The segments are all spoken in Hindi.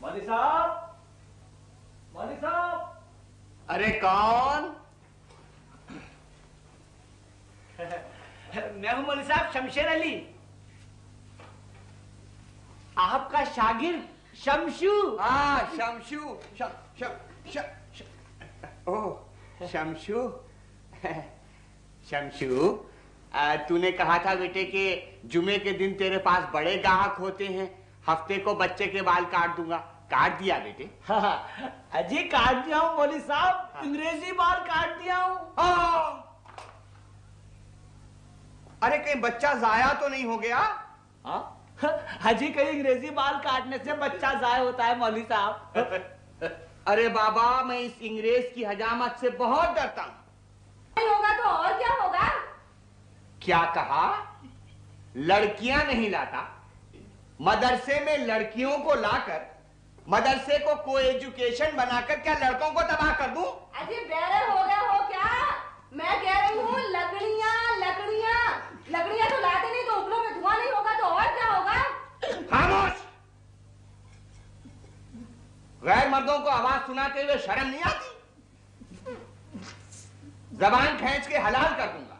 मौलवी साहब, मौलवी साहब। अरे कौन? मैं हूं मौलवी साहब, शमशेर अली, आपका शागिर्द शमशू। हाँ शमशू, ओह शमशू। शमशू, तूने कहा था बेटे कि जुमे के दिन तेरे पास बड़े ग्राहक होते हैं, हफ्ते को बच्चे के बाल काट दूंगा। काट दिया बेटे? अजी काट दिया हूँ मौलवी साहब, अंग्रेजी बाल काट दिया हूँ। अरे कहीं बच्चा जाया तो नहीं हो गया? अजी कहीं अंग्रेजी बाल काटने से बच्चा जाया होता है मौलवी साहब? अरे बाबा, मैं इस अंग्रेज की हजामत से बहुत डरता हूँ। नहीं होगा तो और क्या होगा? क्या कहा? लड़कियां नहीं लाता, मदरसे में लड़कियों को लाकर मदरसे को को एजुकेशन बनाकर क्या लड़कों को तबाह कर दूं? अजी बेरे हो गया हो क्या? मैं कह रही हूँ लकड़ियाँ लकड़ियाँ लकड़ियाँ तो लाते नहीं तो उपलों में धुआं नहीं होगा तो और क्या होगा? खामोश! गैर मर्दों को आवाज सुनाते हुए शर्म नहीं आती? जबान खींच के हलाल कर दूंगा।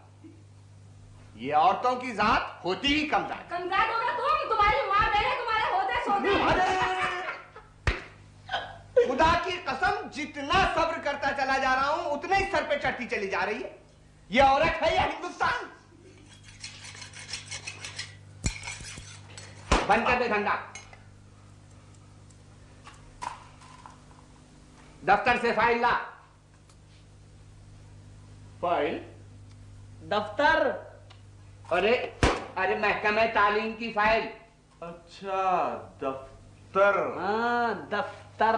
ये औरतों की जात होती ही कमजात। कमजात होगा तुम, तुम्हारी माँ बहने तुम्हारे होते सोते। खुदा की कसम, जितना सब्र करता चला जा रहा हूं उतना ही सर पे चढ़ती चली जा रही है। ये औरत है या हिंदुस्तान? बंद कर दे धंधा। दफ्तर से फाइल ला। फाइल? दफ्तर? अरे अरे महकमे तालीम की फाइल। अच्छा दफ्तर। हाँ दफ्तर।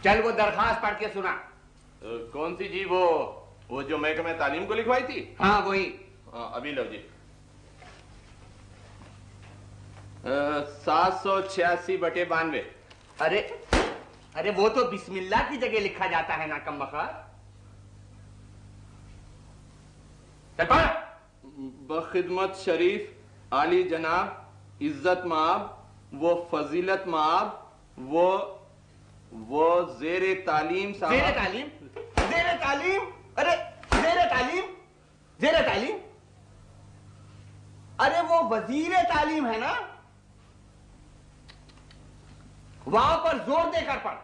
चल वो दरखास्त पढ़ के सुना। कौन सी जी? वो जो महकमे तालीम को लिखवाई थी? हाँ वही। अभी लो जी। 786/92। अरे अरे वो तो बिस्मिल्लाह की जगह लिखा जाता है ना कमबख्त। चल पढ़। बखिदमत शरीफ आली जनाब इज्जत माब वो फजीलत माब वो जेरे तालीम साहब। जेरे तालीम? जेरे तालीम? अरे जेरे तालीम? जेरे तालीम? अरे वो वजीरे तालीम है ना? वाव पर जोर देकर पढ़।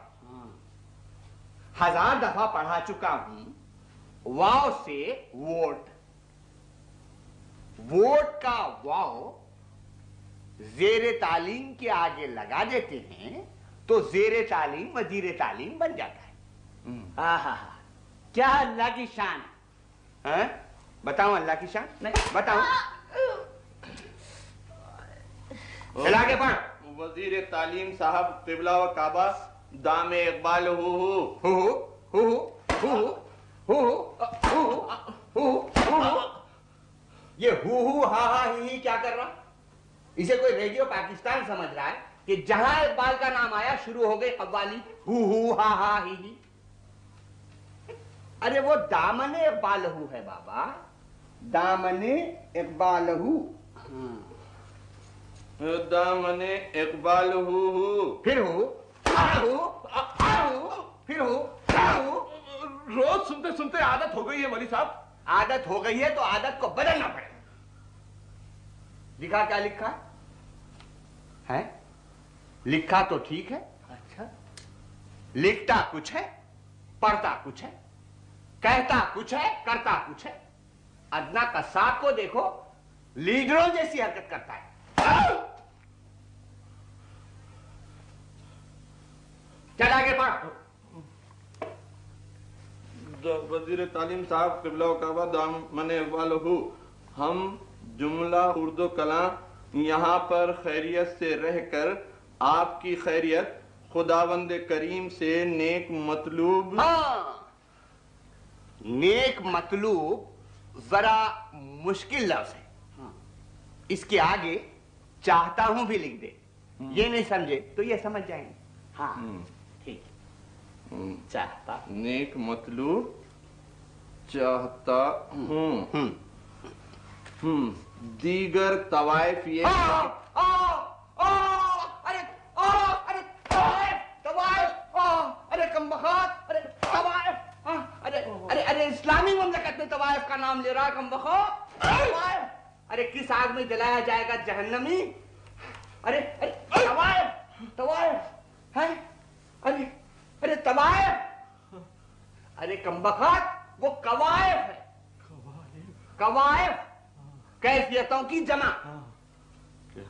1000 दफा पढ़ा चुका हूं। वाव से वोट, वोट का वाव जेरे तालीम के आगे लगा देते हैं तो जेरे तालीम वजीरे तालीम बन जाता है। आहा, क्या अल्लाह की शान है। बताऊं अल्लाह की शान? नहीं बताऊं? चला के पढ़। वजीर तालीम साहब क़िबला व काबा दामे इकबाल ये हु हा हा ही क्या कर रहा? इसे कोई रेडियो पाकिस्तान समझ रहा है कि जहां इकबाल का नाम आया शुरू हो गई कव्वाली हु हा हा ही। अरे वो दामने इकबालहू है बाबा, दामने इकबालहू। दामने इकबाल फिर फिर रोज सुनते सुनते आदत हो गई है मौलवी साहब। आदत हो गई है तो आदत को बदलना पड़ेगा। लिखा क्या लिखा है? लिखा तो ठीक है। अच्छा लिखता कुछ है, पढ़ता कुछ है, कहता कुछ है, करता कुछ है। अदना कसाब को देखो, लीडरों जैसी हरकत करता है। चल आगे पढ़। वजीर तालीम साहब क़िबला व काबा दामन इक़बालहू, हम जुमला उर्दू कलाम यहाँ पर खैरियत से रहकर आपकी खैरियत खुदावंद करीम से नेक मतलूब। हाँ, नेक मतलूब जरा मुश्किल लफ्ज है। इसके आगे चाहता हूं भी लिख दे। ये नहीं समझे तो ये समझ जाएंगे। हाँ ठीक। चाहता, नेक मतलूब चाहता हूँ। दीगर तवाइफ ये अरे कमबख्त, अरे तवाइफ, अरे इस्लामी ममलकत में तवाइफ का नाम ले रहा कमबख्त। अरे किस आग में जलाया जाएगा जहन्नमी? अरे अरे तवाइफ, तवाइफ है, अरे अरे तवाइफ, अरे कमबख्त वो कवाइफ है। कवाइफ कैफियतों की जमा।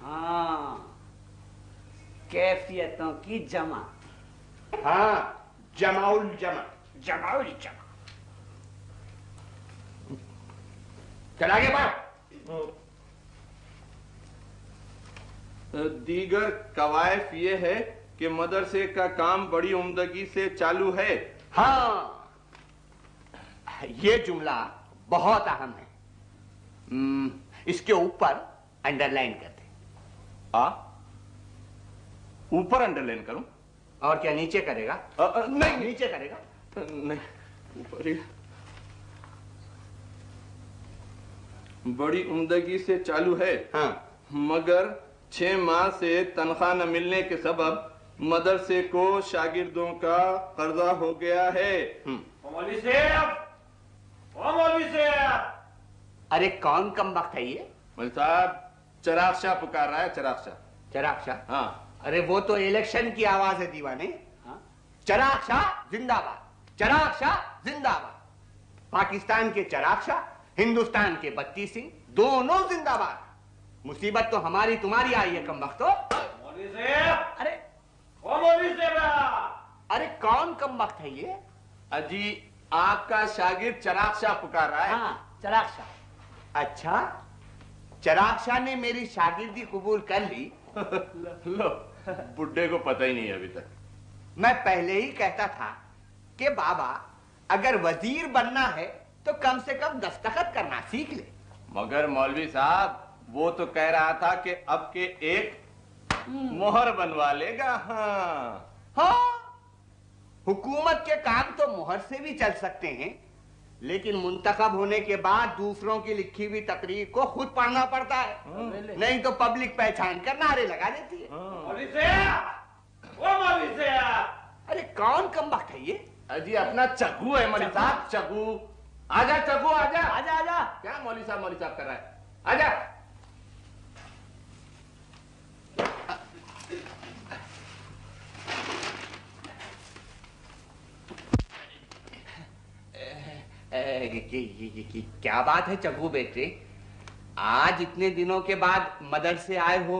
हाँ, कैफियतों की जमा। हाँ, जमाउल जमा। जमाउल जमा। चल आगे बढ़। दीगर कवायफ ये है कि मदरसे का काम बड़ी उम्दगी से चालू है। हाँ, ये जुमला बहुत अहम है। इसके ऊपर अंडरलाइन कर दे। ऊपर अंडरलाइन करूं? और क्या नीचे करेगा? नहीं नीचे करेगा। नहीं, ऊपर ही। बड़ी उम्दगी से चालू है। हाँ। मगर 6 माह से तनख्वाह न मिलने के सबब मदरसे को शागिर्दों का कर्जा हो गया है। मौलवी साहब, ओ मौलवी साहब। अरे कौन कमबख्त है ये? मौलवी साहब, चिराग शाह पुकार रहा है। चिराग शाह। चिराग शाह? हाँ। अरे वो तो इलेक्शन की आवाज है दीवाने। हाँ? चिराग शाह जिंदाबाद, चिराग शाह जिंदाबाद। पाकिस्तान के चिराग शाह, हिंदुस्तान के बत्ती सिंह, दोनों जिंदाबाद। मुसीबत तो हमारी तुम्हारी आई है कमबख्तो। मौलवी साहब, अरे ओ मौलवी साहब। अरे कौन कमबख्त है ये? अजी, आपका शागिर्द चिराग शाह पुकार रहा है। हाँ, चिराग शाह। अच्छा, चिराग शाह ने मेरी शागिर्दी कबूल कर ली। लो, बुड्ढे को पता ही नहीं है अभी तक। मैं पहले ही कहता था कि बाबा अगर वजीर बनना है तो कम से कम दस्तखत करना सीख ले। मगर मौलवी साहब, वो तो कह रहा था कि अब के एक मोहर बनवा लेगा। हाँ, हुकूमत के काम तो मोहर से भी चल सकते हैं, लेकिन मुंतखब होने के बाद दूसरों की लिखी हुई तकरीर को खुद पढ़ना पड़ता है। नहीं तो पब्लिक पहचान कर नारे लगा देती है। मौलवी साहब, ओ मौलवी साहब। अरे कौन कमबख्त है ये? अजी, अपना चग्गू है मौलवी साहब, चग्गू। आजा चग्गू, आजा आजा आजा। क्या मौलवी साहब कर रहा है? आजा। क्या बात है चग्गू बेटे, आज इतने दिनों के बाद मदरसे आए हो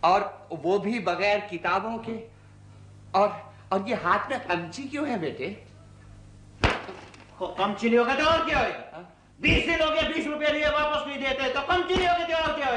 और वो भी बगैर किताबों के, और ये हाथ में कमची क्यों है बेटे? कमची नहीं होगा तो और क्या होगा? 20 दिन हो गए, 20 रुपए लिए वापस नहीं देते तो कमची नहीं होगी तो और क्या होगा?